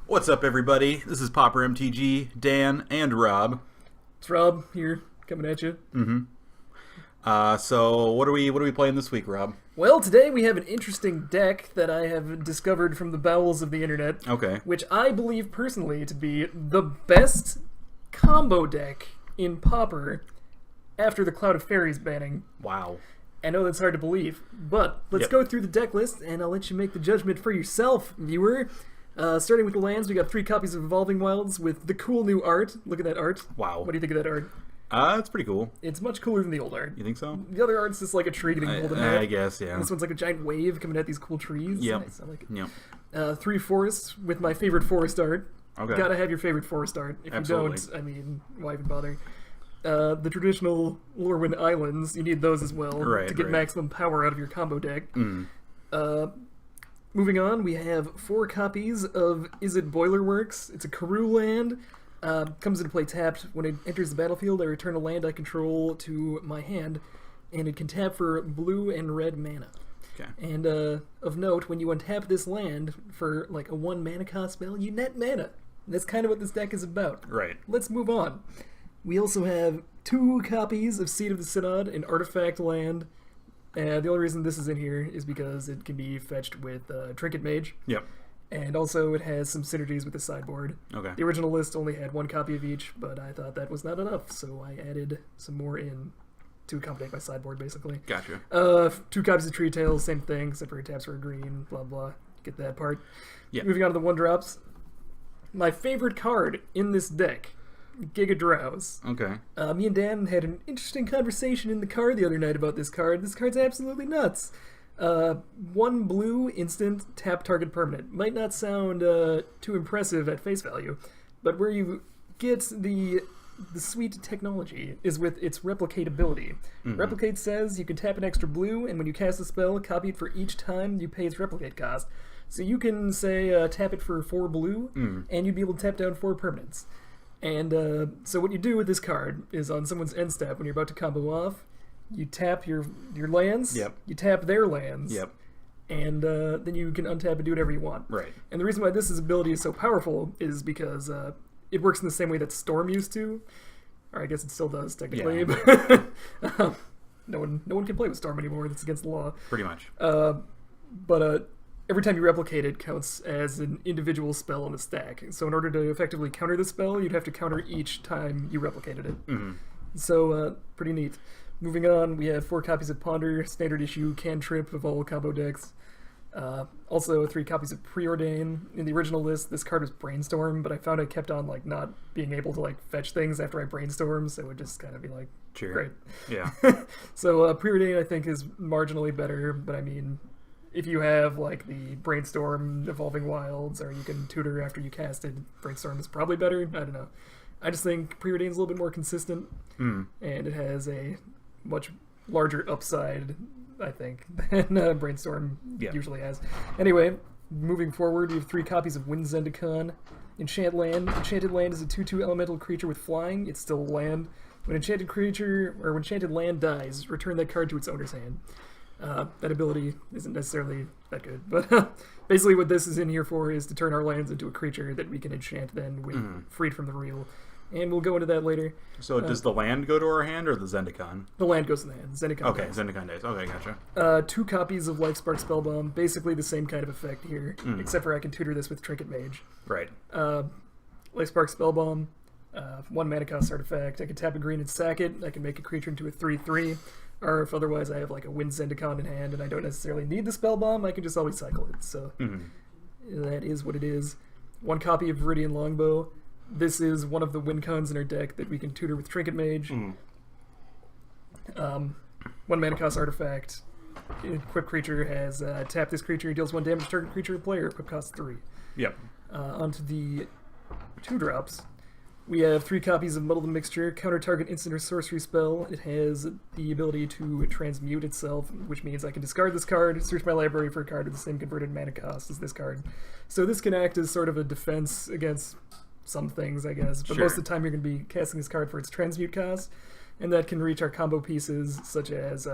What's up, everybody? This is Pauper MTG, Dan, and Rob. It's Rob here, coming at you. So what are we playing this week, Rob? Well, today we have an interesting deck that I have discovered from the bowels of the internet. Okay. Which I believe personally to be the best combo deck in Pauper after the Cloud of Fairies banning. Wow. I know that's hard to believe, but let's go through the deck list and I'll let you make the judgment for yourself, viewer. Starting with the lands, we got 3 copies of Evolving Wilds with the cool new art. Look at that art. Wow. What do you think of that art? It's pretty cool. It's much cooler than the old art. You think so? The other art's just like a tree getting pulled in half. I guess, yeah. And this one's like a giant wave coming at these cool trees. Yep. Nice. I like it. Yep. 3 forests with my favorite forest art. Okay. Gotta have your favorite forest art. If Absolutely. you don't, I mean, why even bother? The traditional Lorwyn Islands, you need those as well to get maximum power out of your combo deck. Moving on, we have 4 copies of Is It Boilerworks. It's a Karoo land. Comes into play tapped. When it enters the battlefield, I return a land I control to my hand, and it can tap for blue and red mana. Okay. And of note, when you untap this land for like a 1 mana cost spell, you net mana. That's kind of what this deck is about. Right. Let's move on. We also have 2 copies of Seed of the Synod, an artifact land. The only reason this is in here is because it can be fetched with Trinket Mage. Yep. And also it has some synergies with the sideboard. Okay. The original list only had 1 copy of each, but I thought that was not enough, so I added some more in to accommodate my sideboard, basically. Gotcha. 2 copies of Tree Tails, same thing, except for it taps for a green, blah blah. Get that part. Yeah. Moving on to the 1-drops. My favorite card in this deck, Giga Drowse. Okay. Me and Dan had an interesting conversation in the car the other night about this card. This card's absolutely nuts. 1 blue instant tap target permanent. Might not sound too impressive at face value, but where you get the sweet technology is with its replicatability. Replicate says you can tap an extra blue, and when you cast a spell, copy it for each time you pay its replicate cost. So you can say tap it for 4 blue, and you'd be able to tap down 4 permanents. And so what you do with this card is on someone's end step, when you're about to combo off, you tap your lands, you tap their lands, and then you can untap and do whatever you want. Right. And the reason why this ability is so powerful is because it works in the same way that Storm used to, or I guess it still does technically. Yeah. But no one can play with Storm anymore. That's against the law. Pretty much. But every time you replicate it counts as an individual spell on the stack. So in order to effectively counter the spell, you'd have to counter each time you replicated it. So pretty neat. Moving on, we have 4 copies of Ponder, standard issue cantrip of all combo decks. Also 3 copies of Preordain. In the original list, this card was Brainstorm, but I found I kept on like not being able to like fetch things after I brainstorm, so it would just kind of be like, great. Yeah. So Preordain I think is marginally better, but I mean, if you have like the Brainstorm Evolving Wilds, or you can tutor after you cast it, Brainstorm is probably better. I don't know. I just think Preordain's a little bit more consistent, and it has a much larger upside, I think, than Brainstorm usually has. Anyway, moving forward, we have 3 copies of Wind Zendikon. Enchanted Land is a 2/2 elemental creature with flying. It's still a land. When enchanted land dies, return that card to its owner's hand. That ability isn't necessarily that good, but basically what this is in here for is to turn our lands into a creature that we can enchant then when freed from the real. And we'll go into that later. So does the land go to our hand, or the Zendikon? The land goes in the hand. Zendikon Okay, dies. Zendikon dies. Okay, gotcha. 2 copies of Lifespark Spellbomb. Basically the same kind of effect here, except for I can tutor this with Trinket Mage. Right. Lifespark Spellbomb, 1 mana cost artifact. I can tap a green and sack it. I can make a creature into a 3/3. Or if otherwise I have like a Wind Zendikon in hand and I don't necessarily need the Spellbomb, I can just always cycle it. So that is what it is. 1 copy of Viridian Longbow. This is one of the win cons in our deck that we can tutor with Trinket Mage. 1 mana cost artifact. Equip creature has tap this creature, deals 1 damage to target creature or player. Equip costs 3. Yep. Onto the 2-drops. We have 3 copies of Muddle the Mixture, counter target instant or sorcery spell. It has the ability to transmute itself, which means I can discard this card, search my library for a card with the same converted mana cost as this card. So this can act as sort of a defense against some things, I guess, but most of the time you're going to be casting this card for its transmute cost, and that can reach our combo pieces, such as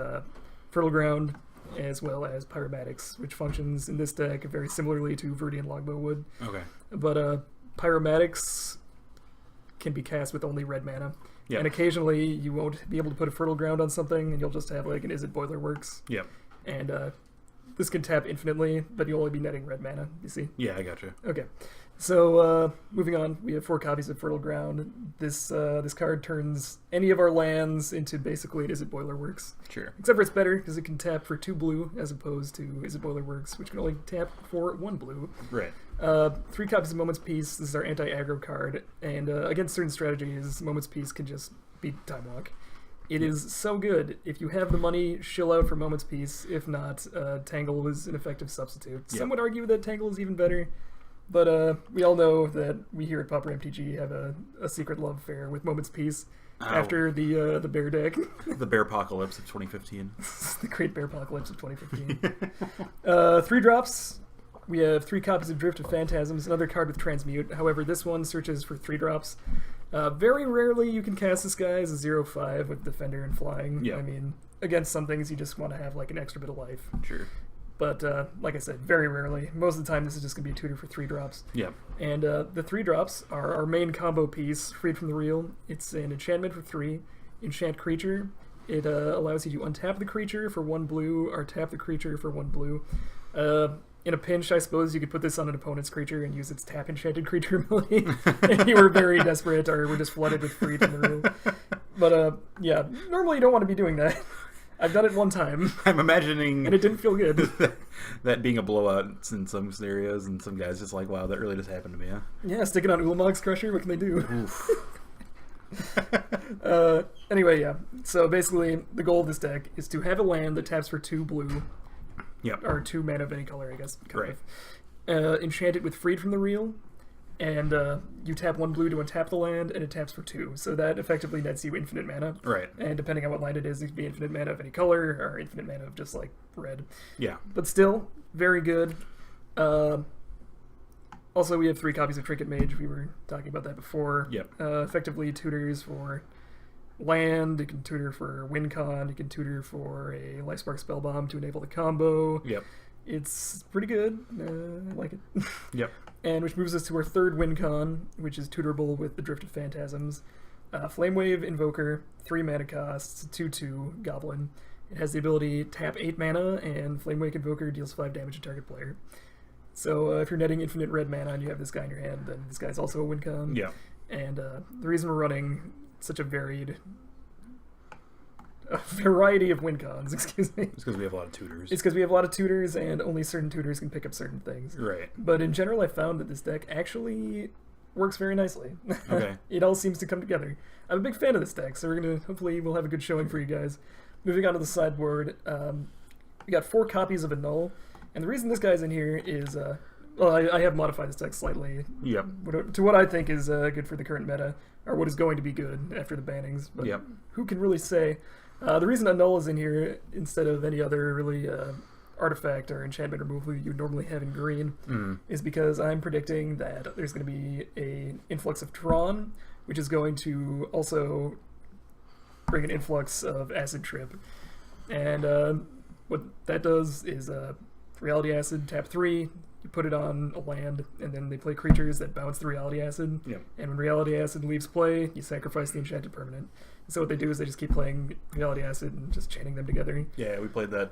Fertile Ground, as well as Pyromatics, which functions in this deck very similarly to Viridian Longbow would. Okay. But Pyromatics can be cast with only red mana. Yep. And occasionally you won't be able to put a Fertile Ground on something, and you'll just have like an Is It Boiler Works. Yep. And this can tap infinitely, but you'll only be netting red mana, you see? Yeah, I gotcha. Okay. So, moving on, we have 4 copies of Fertile Ground. This card turns any of our lands into basically an Is It Boiler Works. Sure. Except for it's better, because it can tap for 2 blue, as opposed to Is It Boiler Works, which can only tap for 1 blue. Right. 3 copies of Moment's Peace. This is our anti-aggro card, and against certain strategies, Moment's Peace can just beat Time Walk. It is so good. If you have the money, shill out for Moment's Peace. If not, Tangle is an effective substitute. Some would argue that Tangle is even better, but we all know that we here at Pauper MTG have a secret love affair with Moment's Peace after the bear deck. The Bear Apocalypse of 2015. The Great Bear Apocalypse of 2015. 3 drops. We have 3 copies of Drift of Phantasms, another card with Transmute. However, this one searches for 3 drops. Very rarely you can cast this guy as a 0/5 with Defender and Flying. Yeah. I mean, against some things you just want to have like an extra bit of life. Sure. But like I said, very rarely. Most of the time this is just going to be a tutor for 3 drops. Yeah. And the 3 drops are our main combo piece, Freed from the Real. It's an enchantment for 3. Enchant creature. It allows you to untap the creature for 1 blue, or tap the creature for 1 blue. In a pinch, I suppose you could put this on an opponent's creature and use its tap enchanted creature ability. If you were very desperate or were just flooded with Freed from the Real. But yeah, normally you don't want to be doing that. I've done it one time. I'm imagining... And it didn't feel good. that being a blowout in some scenarios, and some guys just like, wow, that really just happened to me, huh? Yeah, stick it on Ulamog's Crusher, what can they do? Oof. Anyway, yeah. So basically, the goal of this deck is to have a land that taps for 2 blue. Yep. Or 2 mana of any color, I guess. Right. Enchant it with Freed from the Real, and you tap 1 blue to untap the land, and it taps for 2. So that effectively nets you infinite mana. Right. And depending on what land it is, it can be infinite mana of any color, or infinite mana of just, like, red. Yeah. But still, very good. Also, we have 3 copies of Trinket Mage. We were talking about that before. Yep. Effectively tutors for land, you can tutor for win con, you can tutor for a Lifespark Spellbomb to enable the combo. Yep. It's pretty good. I like it. Yep. And which moves us to our 3rd win con, which is tutorable with the Drift of Phantasms. Flamewave Invoker, 3 mana costs, 2/2 Goblin. It has the ability tap 8 mana, and Flamewave Invoker deals 5 damage to target player. So if you're netting infinite red mana and you have this guy in your hand, then this guy's also a win con. Yeah. And the reason we're running such a variety of win cons, excuse me. It's because we have a lot of tutors. It's because we have a lot of tutors, and only certain tutors can pick up certain things. Right. But in general, I found that this deck actually works very nicely. Okay. It all seems to come together. I'm a big fan of this deck, so hopefully we'll have a good showing for you guys. Moving on to the sideboard, we got 4 copies of Annul, and the reason this guy's in here is, well, I have modified this deck slightly. Yep. To what I think is good for the current meta, or what is going to be good after the bannings. But Yep. who can really say? The reason Annul is in here instead of any other really artifact or enchantment removal you'd normally have in green is because I'm predicting that there's going to be an influx of Tron, which is going to also bring an influx of Acid Trip. And what that does is Reality Acid, tap 3, you put it on a land, and then they play creatures that bounce the Reality Acid. Yep. And when Reality Acid leaves play, you sacrifice the enchanted permanent. So what they do is they just keep playing Reality Acid and just chaining them together. Yeah, we played that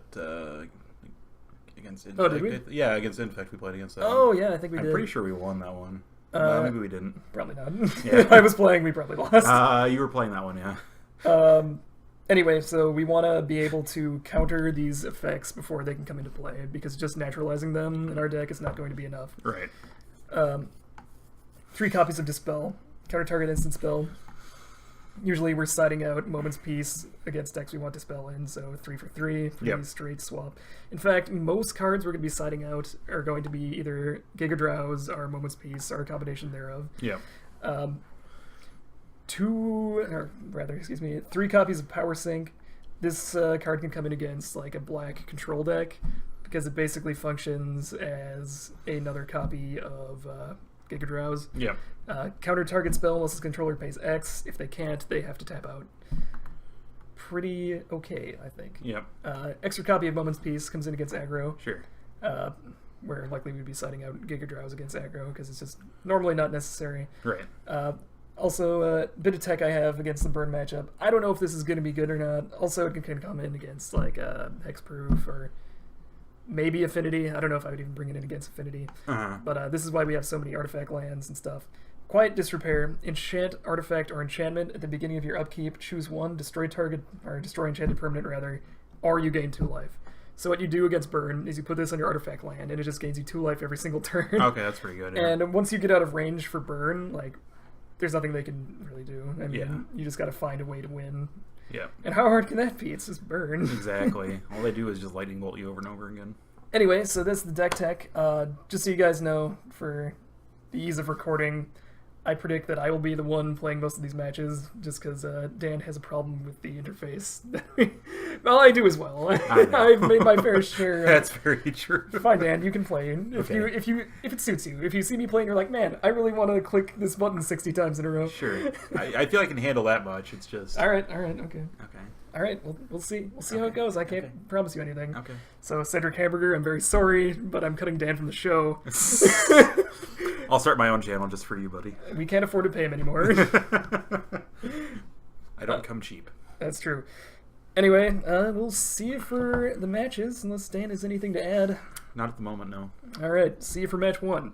against Infect. Oh, did we? Yeah, against Infect we played against that Oh, one. yeah, I think we did. I'm pretty sure we won that one. Maybe we didn't. Probably not. Yeah. If I was playing, we probably lost. You were playing that one, yeah. Anyway, so we want to be able to counter these effects before they can come into play, because just naturalizing them in our deck is not going to be enough. Right. 3 copies of Dispel. Counter target instant spell. Usually we're siding out Moment's Peace against decks we want Dispel in, so 3 for 3, Yep. straight swap. In fact, most cards we're going to be siding out are going to be either Giga Drowse or Moment's Peace, or a combination thereof. Yeah. 3 copies of Power Sink. This card can come in against like a black control deck because it basically functions as another copy of Giga Drowse. Yeah. Counter target spell unless the controller pays X. If they can't, they have to tap out. pretty okay, I think. Yep. Extra copy of Moment's Peace comes in against aggro. Sure. Where likely we'd be siding out Giga Drowse against aggro because it's just normally not necessary. Right. Also, bit of tech I have against the burn matchup. I don't know if this is going to be good or not. Also, it can come in against like Hexproof or maybe Affinity. I don't know if I would even bring it in against Affinity. But this is why we have so many artifact lands and stuff. Quiet Disrepair. Enchant artifact or enchantment at the beginning of your upkeep. Choose one. Destroy target or destroy enchanted permanent rather, or you gain 2 life. So what you do against burn is you put this on your artifact land, and it just gains you 2 life every single turn. Okay, that's pretty good. Yeah. And once you get out of range for burn, like, there's nothing they can really do. I mean, you just got to find a way to win. Yeah. And how hard can that be? It's just burn. Exactly. All they do is just lightning bolt you over and over again. Anyway, so this is the deck tech. Just so you guys know, for the ease of recording, I predict that I will be the one playing most of these matches, just because Dan has a problem with the interface. Well, I do as well. I've made my fair share. That's very true. Fine, Dan, you can play. If it suits you. If you see me playing, you're like, man, I really want to click this button 60 times in a row. Sure. I feel I can handle that much. It's just. All right, okay. Okay. All right, we'll see. We'll see how it goes. I can't promise you anything. Okay. So, Cedric Hamburger, I'm very sorry, but I'm cutting Dan from the show. I'll start my own channel just for you, buddy. We can't afford to pay him anymore. I don't come cheap. That's true. Anyway, we'll see you for the matches, unless Dan has anything to add. Not at the moment, no. All right, see you for match 1.